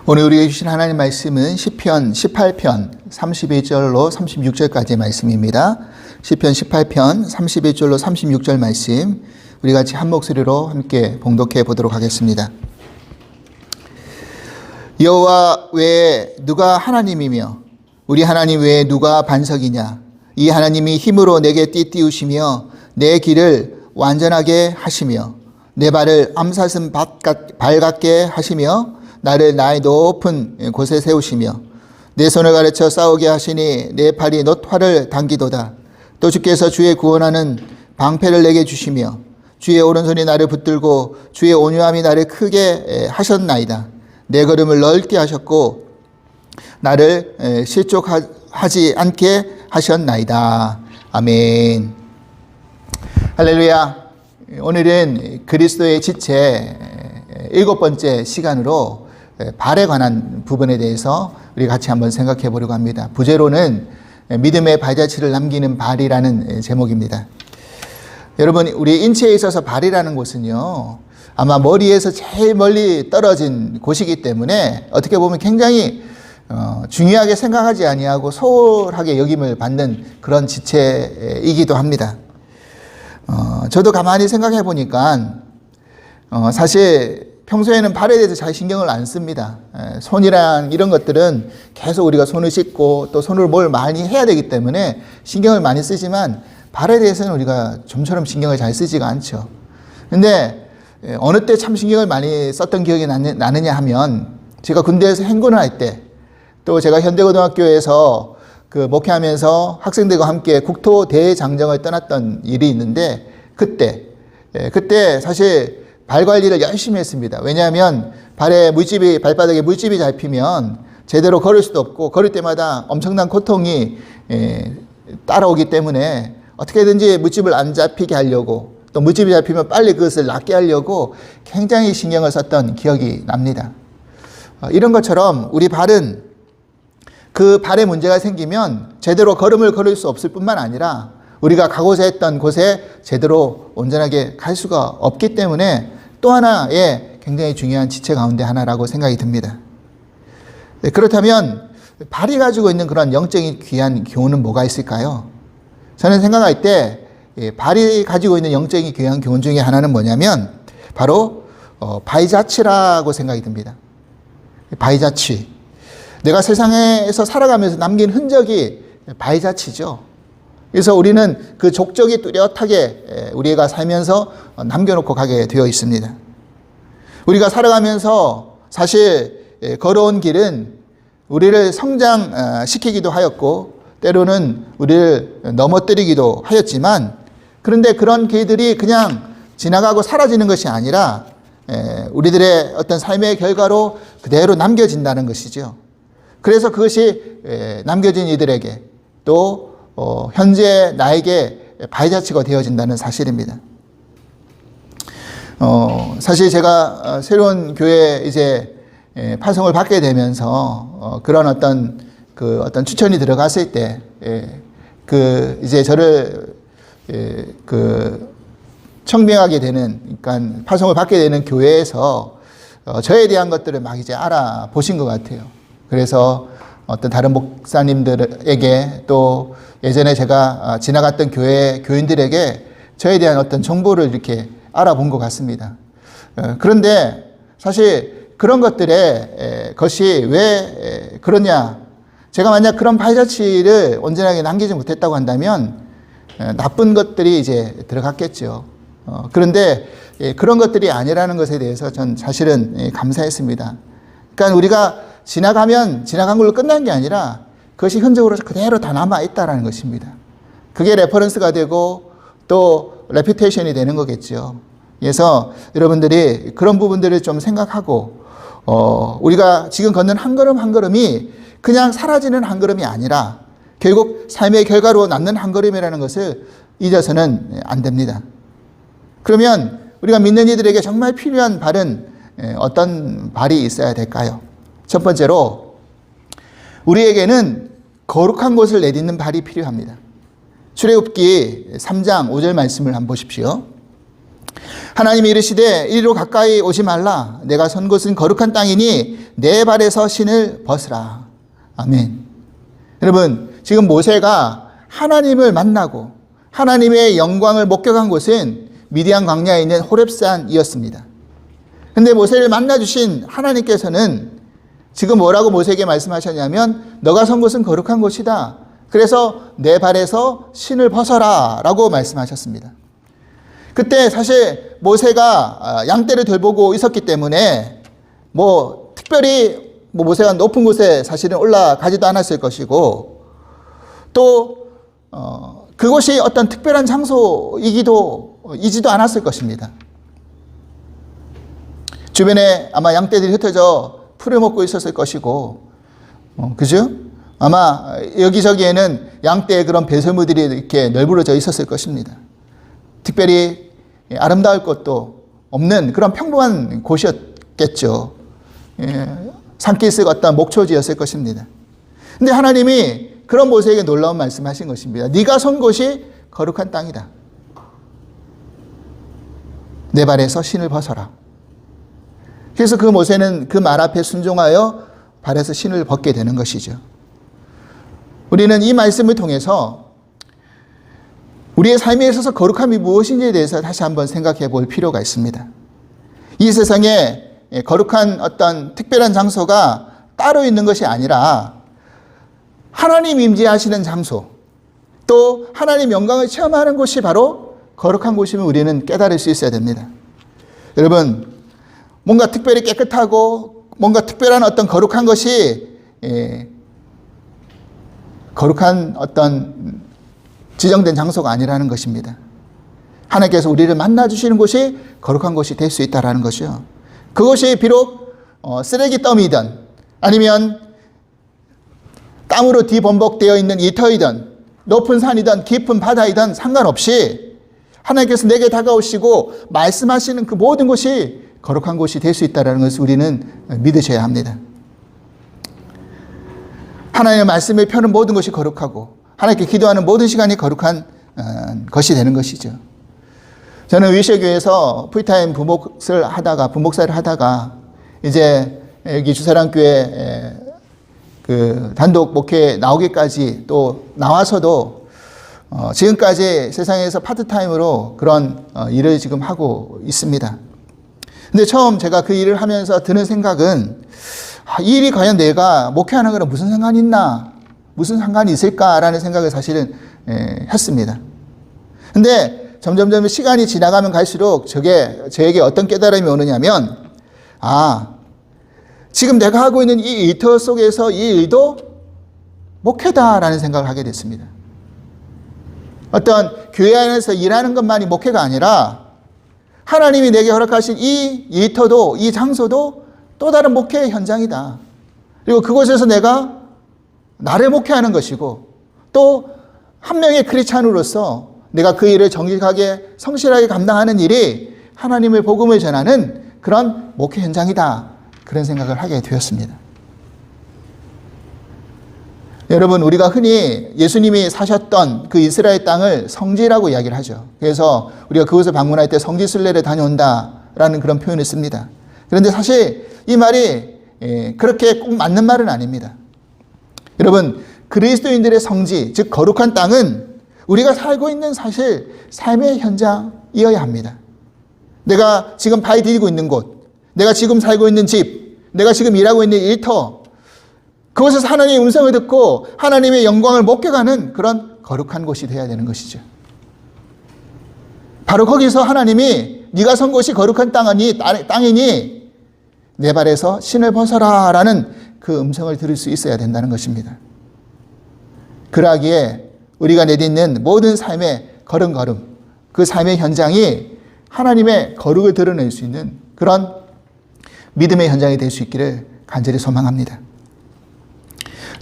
오늘 우리에게 주신 하나님 말씀은 시편 18편 31절로 36절까지의 말씀입니다. 시편 18편 31절로 36절 말씀 우리 같이 한 목소리로 함께 봉독해 보도록 하겠습니다. 여호와 외에 누가 하나님이며 우리 하나님 외에 누가 반석이냐. 이 하나님이 힘으로 내게 띠띠우시며 내 길을 완전하게 하시며 내 발을 암사슴 발 같게 하시며 나를 나의 높은 곳에 세우시며 내 손을 가르쳐 싸우게 하시니 내 팔이 놋활을 당기도다. 또 주께서 주의 구원하는 방패를 내게 주시며 주의 오른손이 나를 붙들고 주의 온유함이 나를 크게 하셨나이다. 내 걸음을 넓게 하셨고 나를 실족하지 않게 하셨나이다. 아멘. 할렐루야. 오늘은 그리스도의 지체 7번째 시간으로 발에 관한 부분에 대해서 우리 같이 한번 생각해 보려고 합니다. 부제로는 믿음의 발자취를 남기는 발이라는 제목입니다. 여러분, 우리 인체에 있어서 발이라는 곳은요, 아마 머리에서 제일 멀리 떨어진 곳이기 때문에 어떻게 보면 굉장히 중요하게 생각하지 아니하고 소홀하게 여김을 받는 그런 지체이기도 합니다. 저도 가만히 생각해 보니까 사실 평소에는 발에 대해서 잘 신경을 안 씁니다. 손이랑 이런 것들은 계속 우리가 손을 씻고 또 손으로 뭘 많이 해야 되기 때문에 신경을 많이 쓰지만 발에 대해서는 우리가 좀처럼 신경을 잘 쓰지가 않죠. 근데 어느 때 참 신경을 많이 썼던 기억이 나느냐 하면 제가 군대에서 행군을 할 때 또 제가 현대고등학교에서 목회하면서 학생들과 함께 국토 대장정을 떠났던 일이 있는데 그때 사실 발 관리를 열심히 했습니다. 왜냐하면 발바닥에 물집이 잡히면 제대로 걸을 수도 없고 걸을 때마다 엄청난 고통이 따라오기 때문에 어떻게든지 물집을 안 잡히게 하려고 또 물집이 잡히면 빨리 그것을 낫게 하려고 굉장히 신경을 썼던 기억이 납니다. 이런 것처럼 우리 발은 그 발에 문제가 생기면 제대로 걸음을 걸을 수 없을 뿐만 아니라 우리가 가고자 했던 곳에 제대로 온전하게 갈 수가 없기 때문에 또 하나의 굉장히 중요한 지체 가운데 하나라고 생각이 듭니다. 그렇다면 발이 가지고 있는 그런 영적인 귀한 교훈은 뭐가 있을까요? 저는 생각할 때 발이 가지고 있는 영적인 귀한 교훈 중에 하나는 뭐냐면 바로 발자취라고 생각이 듭니다. 발자취. 내가 세상에서 살아가면서 남긴 흔적이 발자취죠. 그래서 우리는 그 족적이 뚜렷하게 우리가 살면서 남겨놓고 가게 되어 있습니다. 우리가 살아가면서 사실 걸어온 길은 우리를 성장시키기도 하였고 때로는 우리를 넘어뜨리기도 하였지만 그런데 그런 길들이 그냥 지나가고 사라지는 것이 아니라 우리들의 어떤 삶의 결과로 그대로 남겨진다는 것이죠. 그래서 그것이 남겨진 이들에게 또 현재 나에게 발자취가 되어진다는 사실입니다. 사실 제가 새로운 교회에 이제 파송을 받게 되면서 그런 어떤 추천이 들어갔을 때 이제 저를 청빙하게 되는, 그러니까 파송을 받게 되는 교회에서 저에 대한 것들을 막 이제 알아보신 것 같아요. 그래서 어떤 다른 목사님들에게 또 예전에 제가 지나갔던 교인들에게 저에 대한 어떤 정보를 이렇게 알아본 것 같습니다. 그런데 사실 그런 것이 왜 그러냐. 제가 만약 그런 발자취를 온전하게 남기지 못했다고 한다면 나쁜 것들이 이제 들어갔겠죠. 그런데 그런 것들이 아니라는 것에 대해서 전 사실은 감사했습니다. 그러니까 우리가 지나간 걸로 끝난 게 아니라 그것이 흔적으로 그대로 다 남아있다는 것입니다. 그게 레퍼런스가 되고 또 레퓨테이션이 되는 거겠죠. 그래서 여러분들이 그런 부분들을 좀 생각하고 우리가 지금 걷는 한 걸음 한 걸음이 그냥 사라지는 한 걸음이 아니라 결국 삶의 결과로 남는 한 걸음이라는 것을 잊어서는 안 됩니다. 그러면 우리가 믿는 이들에게 정말 필요한 발은 어떤 발이 있어야 될까요? 첫 번째로 우리에게는 거룩한 곳을 내딛는 발이 필요합니다. 출애굽기 3장 5절 말씀을 한번 보십시오. 하나님이 이르시되 이리로 가까이 오지 말라. 내가 선 곳은 거룩한 땅이니 내 발에서 신을 벗으라. 아멘. 여러분, 지금 모세가 하나님을 만나고 하나님의 영광을 목격한 곳은 미디안 광야에 있는 호렙산이었습니다. 근데 모세를 만나주신 하나님께서는 지금 뭐라고 모세에게 말씀하셨냐면 너가 선 곳은 거룩한 곳이다. 그래서 내 발에서 신을 벗어라 라고 말씀하셨습니다. 그때 사실 모세가 양떼를 돌보고 있었기 때문에 특별히 모세가 높은 곳에 사실은 올라가지도 않았을 것이고 또 그곳이 어떤 특별한 장소이지도 않았을 것입니다. 주변에 아마 양떼들이 흩어져 풀을 먹고 있었을 것이고, 그죠? 아마 여기저기에는 양떼의 그런 배설물들이 이렇게 널브러져 있었을 것입니다. 특별히 아름다울 것도 없는 그런 평범한 곳이었겠죠. 산기슭 어떤 목초지였을 것입니다. 근데 하나님이 그런 모세에게 놀라운 말씀하신 것입니다. 네가 선 곳이 거룩한 땅이다. 내 발에서 신을 벗어라. 그래서 그 모세는 그 말 앞에 순종하여 발에서 신을 벗게 되는 것이죠. 우리는 이 말씀을 통해서 우리의 삶에 있어서 거룩함이 무엇인지에 대해서 다시 한번 생각해 볼 필요가 있습니다. 이 세상에 거룩한 어떤 특별한 장소가 따로 있는 것이 아니라 하나님 임재하시는 장소, 또 하나님 영광을 체험하는 곳이 바로 거룩한 곳임을 우리는 깨달을 수 있어야 됩니다. 여러분, 뭔가 특별히 깨끗하고 뭔가 특별한 어떤 거룩한 것이 거룩한 어떤 지정된 장소가 아니라는 것입니다. 하나님께서 우리를 만나주시는 곳이 거룩한 곳이 될 수 있다는 것이요. 그것이 비록 쓰레기 더미이든 아니면 땀으로 뒤범벅되어 있는 이 터이든 높은 산이든 깊은 바다이든 상관없이 하나님께서 내게 다가오시고 말씀하시는 그 모든 곳이 거룩한 곳이 될 수 있다는 것을 우리는 믿으셔야 합니다. 하나님의 말씀을 펴는 모든 것이 거룩하고 하나님께 기도하는 모든 시간이 거룩한 것이 되는 것이죠. 저는 위시교회에서 풀타임 부목사를 하다가 이제 여기 주사랑교회 그 단독 목회 나오기까지 또 나와서도 지금까지 세상에서 파트타임으로 그런 일을 지금 하고 있습니다. 근데 처음 제가 그 일을 하면서 드는 생각은 이 일이 과연 내가 목회하는 거랑 무슨 상관이 있나? 무슨 상관이 있을까라는 생각을 사실은 했습니다. 근데 점점 시간이 지나가면 갈수록 저에게 어떤 깨달음이 오느냐면 지금 내가 하고 있는 이 일터 속에서 이 일도 목회다라는 생각을 하게 됐습니다. 어떤 교회 안에서 일하는 것만이 목회가 아니라 하나님이 내게 허락하신 이 일터도 이 장소도 또 다른 목회의 현장이다. 그리고 그곳에서 내가 나를 목회하는 것이고 또 한 명의 크리스찬으로서 내가 그 일을 정직하게 성실하게 감당하는 일이 하나님의 복음을 전하는 그런 목회 현장이다. 그런 생각을 하게 되었습니다. 여러분, 우리가 흔히 예수님이 사셨던 그 이스라엘 땅을 성지라고 이야기를 하죠. 그래서 우리가 그곳을 방문할 때 성지순례를 다녀온다라는 그런 표현을 씁니다. 그런데 사실 이 말이 그렇게 꼭 맞는 말은 아닙니다. 여러분, 그리스도인들의 성지, 즉 거룩한 땅은 우리가 살고 있는 사실 삶의 현장이어야 합니다. 내가 지금 발 디디고 있는 곳, 내가 지금 살고 있는 집, 내가 지금 일하고 있는 일터, 그곳에서 하나님의 음성을 듣고 하나님의 영광을 목격하는 그런 거룩한 곳이 되어야 되는 것이죠. 바로 거기서 하나님이 네가 선 곳이 거룩한 땅이니 내 발에서 신을 벗어라 라는 그 음성을 들을 수 있어야 된다는 것입니다. 그러하기에 우리가 내딛는 모든 삶의 걸음걸음, 그 삶의 현장이 하나님의 거룩을 드러낼 수 있는 그런 믿음의 현장이 될 수 있기를 간절히 소망합니다.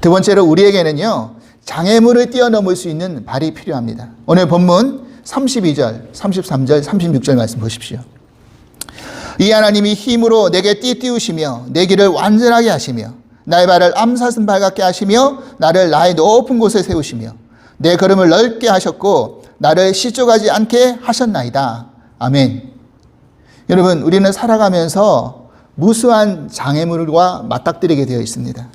두 번째로 우리에게는요, 장애물을 뛰어넘을 수 있는 발이 필요합니다. 오늘 본문 32절, 33절, 36절 말씀 보십시오. 이 하나님이 힘으로 내게 띠띠우시며 내 길을 완전하게 하시며 나의 발을 암사슴 발 같게 하시며 나를 나의 높은 곳에 세우시며 내 걸음을 넓게 하셨고 나를 시쪽하지 않게 하셨나이다. 아멘. 여러분, 우리는 살아가면서 무수한 장애물과 맞닥뜨리게 되어 있습니다.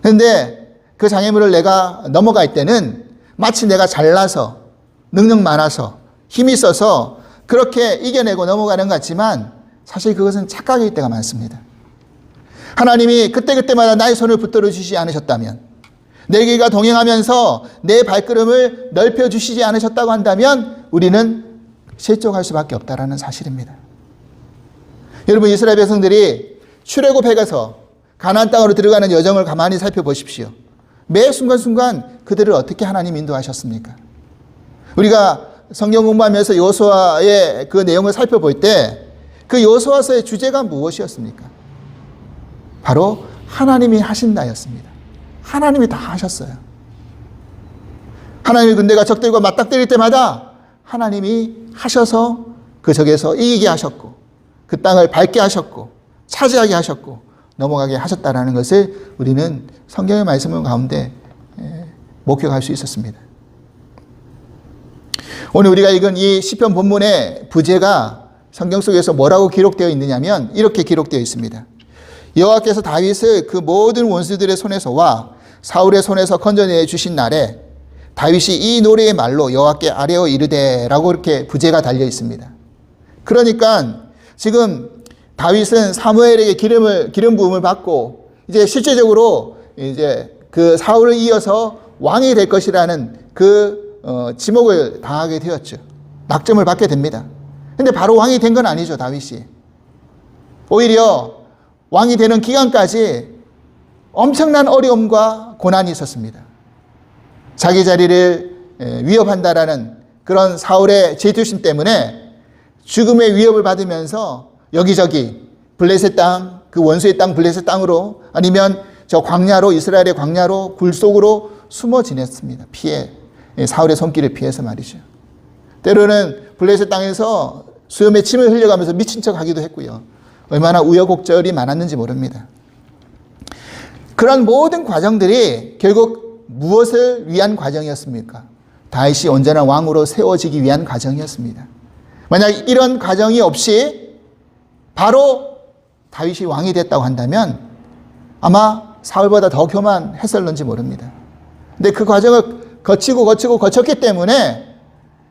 그런데 그 장애물을 내가 넘어갈 때는 마치 내가 잘나서 능력 많아서 힘이 있어서 그렇게 이겨내고 넘어가는 것 같지만 사실 그것은 착각일 때가 많습니다. 하나님이 그때그때마다 나의 손을 붙들어 주시지 않으셨다면, 내 길과 동행하면서 내 발걸음을 넓혀 주시지 않으셨다고 한다면 우리는 실족할 수밖에 없다는 사실입니다. 여러분, 이스라엘 백성들이 출애굽해가서 가나안 땅으로 들어가는 여정을 가만히 살펴보십시오. 매 순간순간 그들을 어떻게 하나님 인도하셨습니까? 우리가 성경 공부하면서 여호수아의 그 내용을 살펴볼 때 그 여호수아서의 주제가 무엇이었습니까? 바로 하나님이 하신다였습니다. 하나님이 다 하셨어요. 하나님의 군대가 적들과 맞닥뜨릴 때마다 하나님이 하셔서 그 적에서 이기게 하셨고 그 땅을 밟게 하셨고 차지하게 하셨고 넘어가게 하셨다라는 것을 우리는 성경의 말씀 가운데 목격할 수 있었습니다. 오늘 우리가 읽은 이 시편 본문의 부제가 성경 속에서 뭐라고 기록되어 있느냐면 이렇게 기록되어 있습니다. 여호와께서 다윗을 그 모든 원수들의 손에서와 사울의 손에서 건져내 주신 날에 다윗이 이 노래의 말로 여호와께 아뢰어 이르되라고 이렇게 부제가 달려 있습니다. 그러니까 지금 다윗은 사무엘에게 기름 부음을 받고 이제 실제적으로 이제 그 사울을 이어서 왕이 될 것이라는 그 지목을 당하게 되었죠. 낙점을 받게 됩니다. 근데 바로 왕이 된 건 아니죠, 다윗이. 오히려 왕이 되는 기간까지 엄청난 어려움과 고난이 있었습니다. 자기 자리를 위협한다라는 그런 사울의 질투심 때문에 죽음의 위협을 받으면서 여기저기 블레셋 땅, 그 원수의 땅 블레셋 땅으로 아니면 저 광야로, 이스라엘의 광야로 굴 속으로 숨어 지냈습니다. 사울의 손길을 피해서 말이죠. 때로는 블레셋 땅에서 수염에 침을 흘려가면서 미친 척 하기도 했고요. 얼마나 우여곡절이 많았는지 모릅니다. 그런 모든 과정들이 결국 무엇을 위한 과정이었습니까? 다윗이 온전한 왕으로 세워지기 위한 과정이었습니다. 만약 이런 과정이 없이 바로 다윗이 왕이 됐다고 한다면 아마 사울보다 더 교만했을는지 모릅니다. 근데 그 과정을 거쳤기 때문에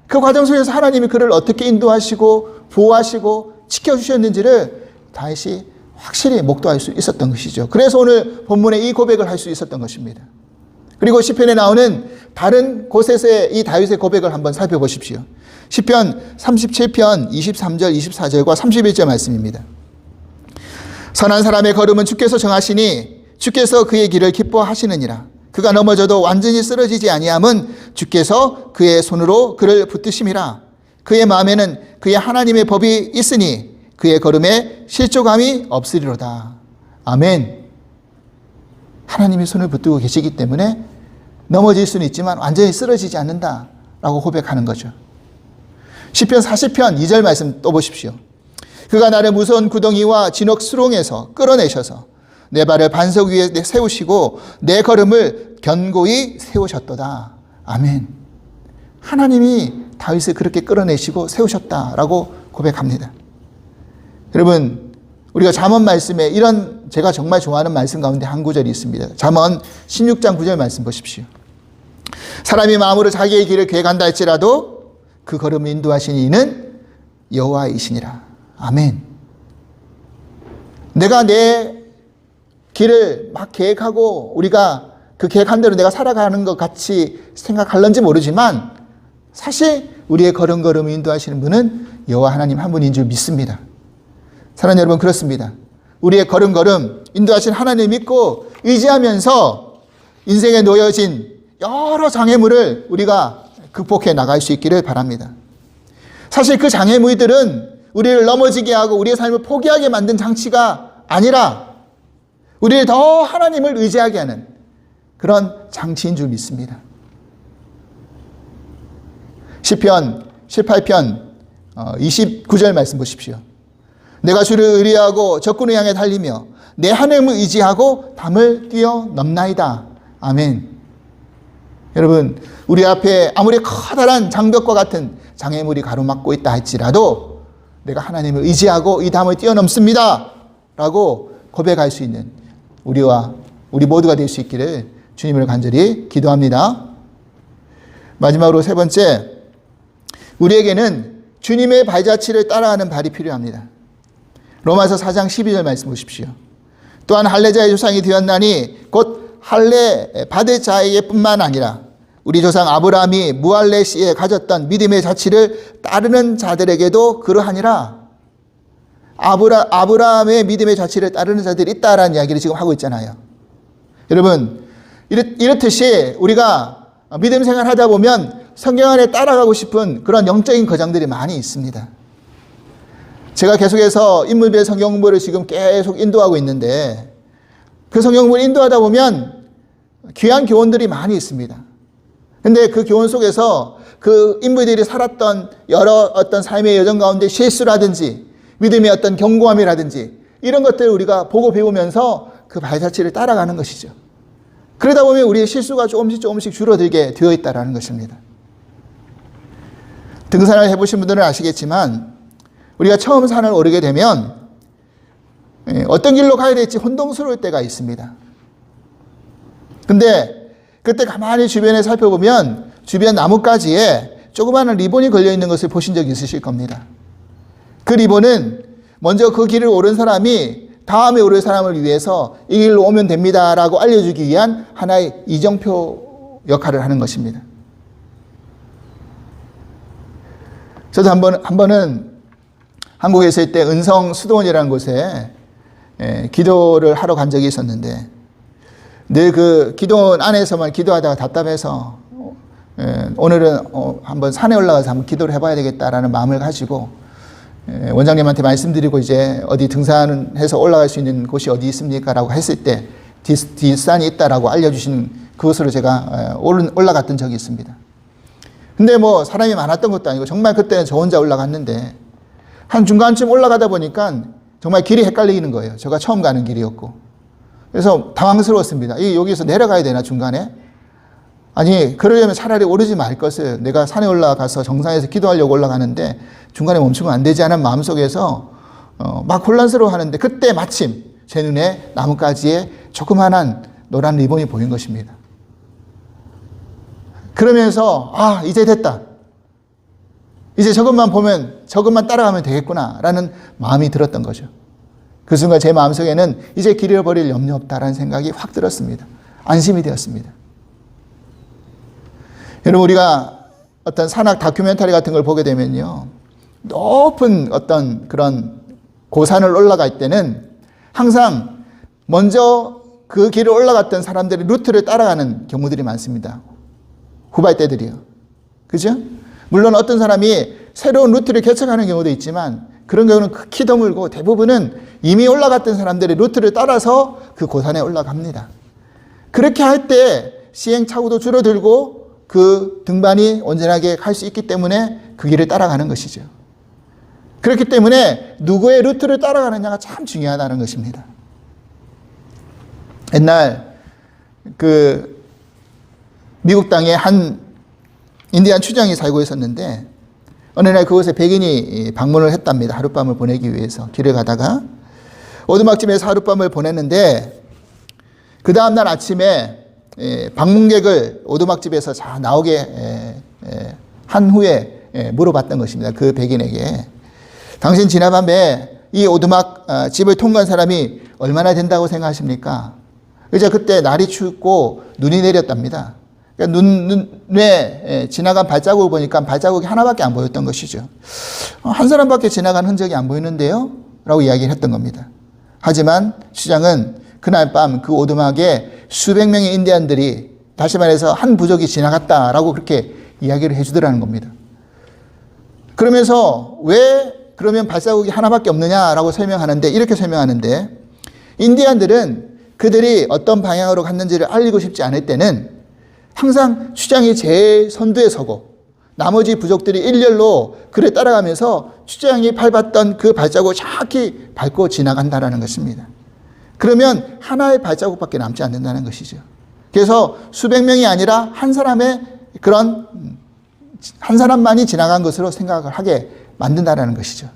그 과정 속에서 하나님이 그를 어떻게 인도하시고 보호하시고 지켜주셨는지를 다윗이 확실히 목도할 수 있었던 것이죠. 그래서 오늘 본문에 이 고백을 할 수 있었던 것입니다. 그리고 시편에 나오는 다른 곳에서의 이 다윗의 고백을 한번 살펴보십시오. 시편 37편 23절 24절과 31절 말씀입니다. 선한 사람의 걸음은 주께서 정하시니 주께서 그의 길을 기뻐하시느니라. 그가 넘어져도 완전히 쓰러지지 아니함은 주께서 그의 손으로 그를 붙드심이라. 그의 마음에는 그의 하나님의 법이 있으니 그의 걸음에 실족함이 없으리로다. 아멘. 하나님이 손을 붙들고 계시기 때문에 넘어질 수는 있지만 완전히 쓰러지지 않는다라고 고백하는 거죠. 시편 40편 2절 말씀 또 보십시오. 그가 나를 무서운 구덩이와 진흙 수렁에서 끌어내셔서 내 발을 반석 위에 세우시고 내 걸음을 견고히 세우셨도다. 아멘. 하나님이 다윗을 그렇게 끌어내시고 세우셨다라고 고백합니다. 여러분, 우리가 잠언 말씀에 이런 제가 정말 좋아하는 말씀 가운데 한 구절이 있습니다. 잠언 16장 9절 말씀 보십시오. 사람이 마음으로 자기의 길을 계획한다 할지라도 그 걸음을 인도하신 이는 여호와이시니라. 아멘. 내가 내 길을 막 계획하고 우리가 그 계획한 대로 내가 살아가는 것 같이 생각할런지 모르지만 사실 우리의 걸음걸음을 인도하시는 분은 여호와 하나님 한 분인 줄 믿습니다. 사랑하는 여러분, 그렇습니다. 우리의 걸음걸음 인도하신 하나님을 믿고 의지하면서 인생에 놓여진 여러 장애물을 우리가 극복해 나갈 수 있기를 바랍니다. 사실 그 장애물들은 우리를 넘어지게 하고 우리의 삶을 포기하게 만든 장치가 아니라 우리를 더 하나님을 의지하게 하는 그런 장치인 줄 믿습니다. 시편 18편 29절 말씀 보십시오. 내가 주를 의뢰하고 적군을 향해 달리며 내 하나님을 의지하고 담을 뛰어넘나이다. 아멘. 여러분, 우리 앞에 아무리 커다란 장벽과 같은 장애물이 가로막고 있다 할지라도 내가 하나님을 의지하고 이 담을 뛰어넘습니다 라고 고백할 수 있는 우리 모두가 될 수 있기를 주님을 간절히 기도합니다. 마지막으로 세 번째, 우리에게는 주님의 발자취를 따라가는 발이 필요합니다. 로마서 4장 12절 말씀 보십시오. 또한 할례자의 조상이 되었나니 곧 할례 받을 자에게뿐만 아니라 우리 조상 아브라함이 무할례 시에 가졌던 믿음의 자취를 따르는 자들에게도 그러하니라. 아브라함의 믿음의 자취를 따르는 자들이 있다라는 이야기를 지금 하고 있잖아요. 여러분, 이렇듯이 우리가 믿음 생활 하다 보면 성경 안에 따라가고 싶은 그런 영적인 거장들이 많이 있습니다. 제가 계속해서 인물별 성경 공부를 지금 계속 인도하고 있는데 그 성경 공부를 인도하다 보면 귀한 교훈들이 많이 있습니다. 근데 그 교훈 속에서 그 인물들이 살았던 여러 어떤 삶의 여정 가운데 실수라든지 믿음의 어떤 견고함이라든지 이런 것들을 우리가 보고 배우면서 그 발자취를 따라가는 것이죠. 그러다 보면 우리의 실수가 조금씩 줄어들게 되어 있다는 것입니다. 등산을 해보신 분들은 아시겠지만 우리가 처음 산을 오르게 되면 어떤 길로 가야 될지 혼동스러울 때가 있습니다. 근데 그때 가만히 주변에 살펴보면 주변 나뭇가지에 조그마한 리본이 걸려있는 것을 보신 적이 있으실 겁니다. 그 리본은 먼저 그 길을 오른 사람이 다음에 오를 사람을 위해서 이 길로 오면 됩니다 라고 알려주기 위한 하나의 이정표 역할을 하는 것입니다. 저도 한 번은 한국에 있을 때 은성 수도원이라는 곳에 기도를 하러 간 적이 있었는데 늘 그 기도원 안에서만 기도하다가 답답해서 오늘은 한번 산에 올라가서 한번 기도를 해봐야 되겠다라는 마음을 가지고 원장님한테 말씀드리고 이제 어디 등산해서 올라갈 수 있는 곳이 어디 있습니까? 라고 했을 때 뒷산이 있다라고 알려주신 그곳으로 제가 올라갔던 적이 있습니다. 근데 뭐 사람이 많았던 것도 아니고 정말 그때는 저 혼자 올라갔는데 한 중간쯤 올라가다 보니까 정말 길이 헷갈리는 거예요. 제가 처음 가는 길이었고. 그래서 당황스러웠습니다. 여기서 내려가야 되나 중간에? 아니 그러려면 차라리 오르지 말 것을 내가 산에 올라가서 정상에서 기도하려고 올라가는데 중간에 멈추면 안 되지 않은 마음속에서 막 혼란스러워 하는데 그때 마침 제 눈에 나뭇가지에 조그만한 노란 리본이 보인 것입니다. 그러면서 이제 됐다. 이제 저것만 따라가면 되겠구나 라는 마음이 들었던 거죠. 그 순간 제 마음속에는 이제 길 잃어버릴 염려 없다라는 생각이 확 들었습니다. 안심이 되었습니다. 여러분 우리가 어떤 산악 다큐멘터리 같은 걸 보게 되면요. 높은 어떤 그런 고산을 올라갈 때는 항상 먼저 그 길을 올라갔던 사람들의 루트를 따라가는 경우들이 많습니다. 후발대들이요. 그죠? 물론 어떤 사람이 새로운 루트를 개척하는 경우도 있지만 그런 경우는 극히 드물고 대부분은 이미 올라갔던 사람들의 루트를 따라서 그 고산에 올라갑니다. 그렇게 할 때 시행착오도 줄어들고 그 등반이 온전하게 갈 수 있기 때문에 그 길을 따라가는 것이죠. 그렇기 때문에 누구의 루트를 따라가느냐가 참 중요하다는 것입니다. 옛날 그 미국 땅에 한 인디안 추장이 살고 있었는데 어느 날 그곳에 백인이 방문을 했답니다. 하룻밤을 보내기 위해서 길을 가다가 오두막집에서 하룻밤을 보냈는데 그 다음날 아침에 방문객을 오두막집에서 나오게 한 후에 물어봤던 것입니다. 그 백인에게 당신 지난밤에 이 오두막 집을 통과한 사람이 얼마나 된다고 생각하십니까? 이제 그때 날이 춥고 눈이 내렸답니다. 그러니까 눈에 지나간 발자국을 보니까 발자국이 하나밖에 안 보였던 것이죠. 한 사람밖에 지나간 흔적이 안 보이는데요? 라고 이야기를 했던 겁니다. 하지만 시장은 그날 밤 그 오두막에 수백 명의 인디안들이 다시 말해서 한 부족이 지나갔다라고 그렇게 이야기를 해주더라는 겁니다. 그러면서 왜 그러면 발자국이 하나밖에 없느냐라고 설명하는데 이렇게 설명하는데 인디안들은 그들이 어떤 방향으로 갔는지를 알리고 싶지 않을 때는 항상 추장이 제일 선두에 서고 나머지 부족들이 일렬로 그를 따라가면서 추장이 밟았던 그 발자국을 정확히 밟고 지나간다는 것입니다. 그러면 하나의 발자국밖에 남지 않는다는 것이죠. 그래서 수백 명이 아니라 한 사람만이 지나간 것으로 생각을 하게 만든다는 것이죠.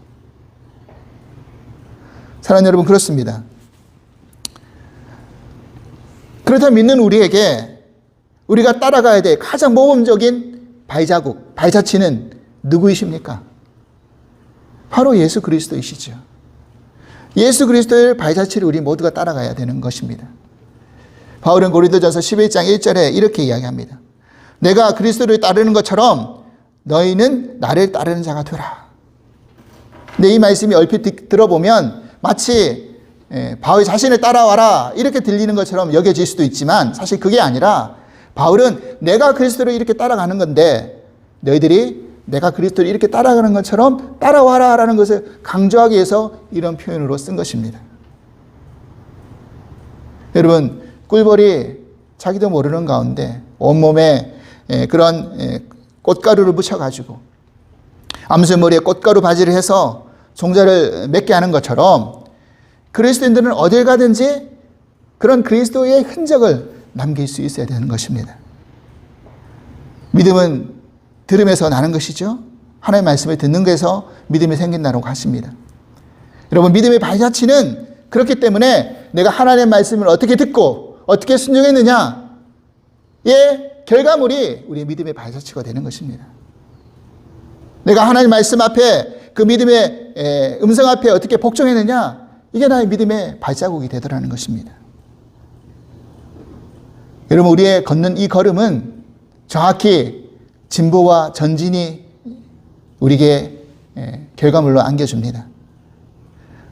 사랑하는 여러분, 그렇습니다. 그렇다 믿는 우리에게 우리가 따라가야 될 가장 모범적인 발자국, 발자취는 누구이십니까? 바로 예수 그리스도이시죠. 예수 그리스도의 발자취를 우리 모두가 따라가야 되는 것입니다. 바울은 고린도전서 11장 1절에 이렇게 이야기합니다. 내가 그리스도를 따르는 것처럼 너희는 나를 따르는 자가 되라. 근데 이 말씀이 얼핏 들어보면 마치 바울 자신을 따라와라 이렇게 들리는 것처럼 여겨질 수도 있지만 사실 그게 아니라 바울은 내가 그리스도를 이렇게 따라가는 건데 너희들이 내가 그리스도를 이렇게 따라가는 것처럼 따라와라 라는 것을 강조하기 위해서 이런 표현으로 쓴 것입니다. 여러분, 꿀벌이 자기도 모르는 가운데 온몸에 그런 꽃가루를 묻혀가지고 암술머리에 꽃가루 바지를 해서 종자를 맺게 하는 것처럼 그리스도인들은 어딜 가든지 그런 그리스도의 흔적을 남길 수 있어야 되는 것입니다. 믿음은 들음에서 나는 것이죠. 하나님의 말씀을 듣는 것에서 믿음이 생긴다고 하십니다. 여러분, 믿음의 발자취는 그렇기 때문에 내가 하나님의 말씀을 어떻게 듣고 어떻게 순종했느냐의 결과물이 우리의 믿음의 발자취가 되는 것입니다. 내가 하나님 말씀 앞에 그 믿음의 음성 앞에 어떻게 복종했느냐, 이게 나의 믿음의 발자국이 되더라는 것입니다. 여러분, 우리의 걷는 이 걸음은 정확히 진보와 전진이 우리에게 결과물로 안겨줍니다.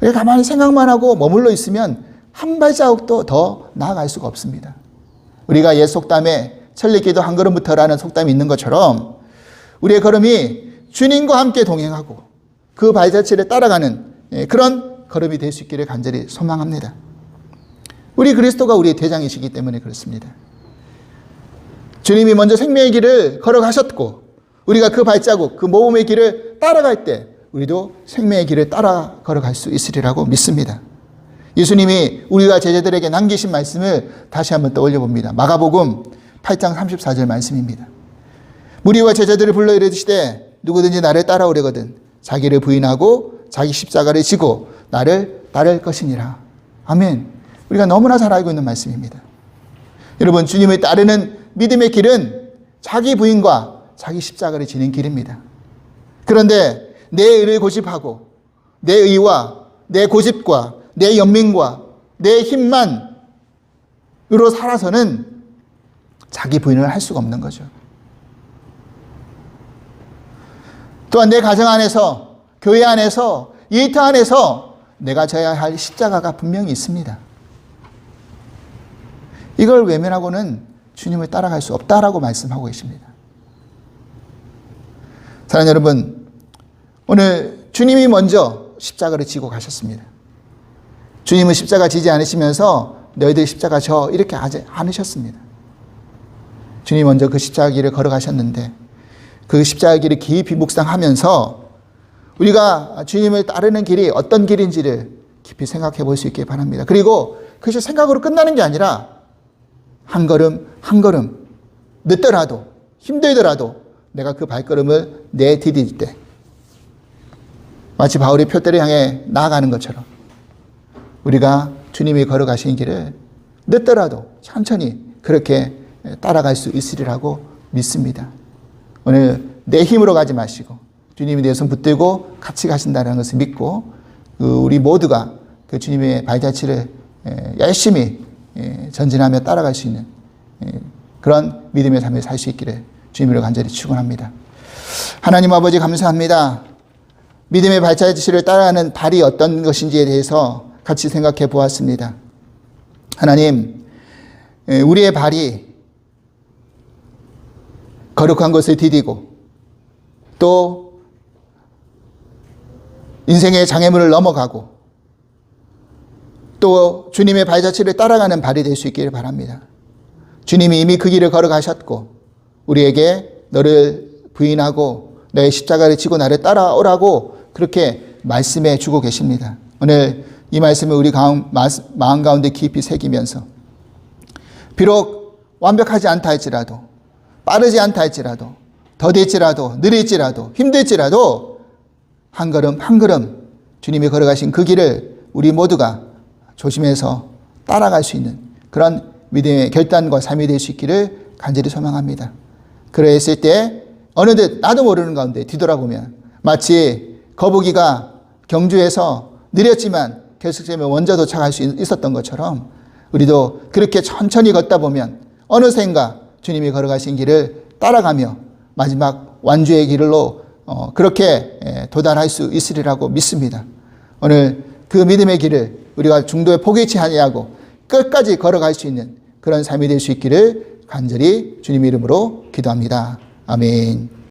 우리가 가만히 생각만 하고 머물러 있으면 한 발자국도 더 나아갈 수가 없습니다. 우리가 옛 속담에 천리기도 한 걸음부터라는 속담이 있는 것처럼 우리의 걸음이 주님과 함께 동행하고 그 발자취를 따라가는 그런 걸음이 될 수 있기를 간절히 소망합니다. 우리 그리스도가 우리의 대장이시기 때문에 그렇습니다. 주님이 먼저 생명의 길을 걸어가셨고 우리가 그 발자국, 그 모범의 길을 따라갈 때 우리도 생명의 길을 따라 걸어갈 수 있으리라고 믿습니다. 예수님이 우리가 제자들에게 남기신 말씀을 다시 한번 떠올려 봅니다. 마가복음 8장 34절 말씀입니다. 무리와 제자들을 불러 이르시되 누구든지 나를 따라오려거든 자기를 부인하고 자기 십자가를 지고 나를 따를 것이니라. 아멘. 우리가 너무나 잘 알고 있는 말씀입니다. 여러분, 주님을 따르는 믿음의 길은 자기 부인과 자기 십자가를 지는 길입니다. 그런데 내 의를 고집하고 내 의와 내 고집과 내 연민과 내 힘만으로 살아서는 자기 부인을 할 수가 없는 거죠. 또한 내 가정 안에서, 교회 안에서, 일터 안에서 내가 져야 할 십자가가 분명히 있습니다. 이걸 외면하고는 주님을 따라갈 수 없다라고 말씀하고 계십니다. 사랑하는 여러분, 오늘 주님이 먼저 십자가를 지고 가셨습니다. 주님은 십자가 지지 않으시면서 너희들 십자가 져 이렇게 하지 않으셨습니다. 주님이 먼저 그 십자가 길을 걸어가셨는데 그 십자가 길을 깊이 묵상하면서 우리가 주님을 따르는 길이 어떤 길인지를 깊이 생각해 볼 수 있길 바랍니다. 그리고 그것이 생각으로 끝나는 게 아니라 한 걸음 한 걸음 늦더라도 힘들더라도 내가 그 발걸음을 내디딜 때 마치 바울이 표대를 향해 나아가는 것처럼 우리가 주님이 걸어가신 길을 늦더라도 천천히 그렇게 따라갈 수 있으리라고 믿습니다. 오늘 내 힘으로 가지 마시고 주님이 내 손 붙들고 같이 가신다는 것을 믿고 우리 모두가 그 주님의 발자취를 열심히 전진하며 따라갈 수 있는 그런 믿음의 삶을 살 수 있기를 주님으로 간절히 축원합니다. 하나님 아버지, 감사합니다. 믿음의 발자취를 따라가는 발이 어떤 것인지에 대해서 같이 생각해 보았습니다. 하나님, 우리의 발이 거룩한 것을 디디고 또 인생의 장애물을 넘어가고 또 주님의 발자취를 따라가는 발이 될 수 있기를 바랍니다. 주님이 이미 그 길을 걸어가셨고 우리에게 너를 부인하고 너의 십자가를 지고 나를 따라오라고 그렇게 말씀해 주고 계십니다. 오늘 이 말씀을 우리 마음 가운데 깊이 새기면서 비록 완벽하지 않다 할지라도 빠르지 않다 할지라도 더딜지라도 느릴지라도 힘들지라도 한 걸음 한 걸음 주님이 걸어가신 그 길을 우리 모두가 조심해서 따라갈 수 있는 그런 믿음의 결단과 삶이 될 수 있기를 간절히 소망합니다. 그랬을 때 어느덧 나도 모르는 가운데 뒤돌아보면 마치 거북이가 경주에서 느렸지만 결승점에 먼저 도착할 수 있었던 것처럼 우리도 그렇게 천천히 걷다 보면 어느샌가 주님이 걸어가신 길을 따라가며 마지막 완주의 길로 그렇게 도달할 수 있으리라고 믿습니다. 오늘 그 믿음의 길을 우리가 중도에 포기치 아니하고 끝까지 걸어갈 수 있는 그런 삶이 될 수 있기를 간절히 주님 이름으로 기도합니다. 아멘.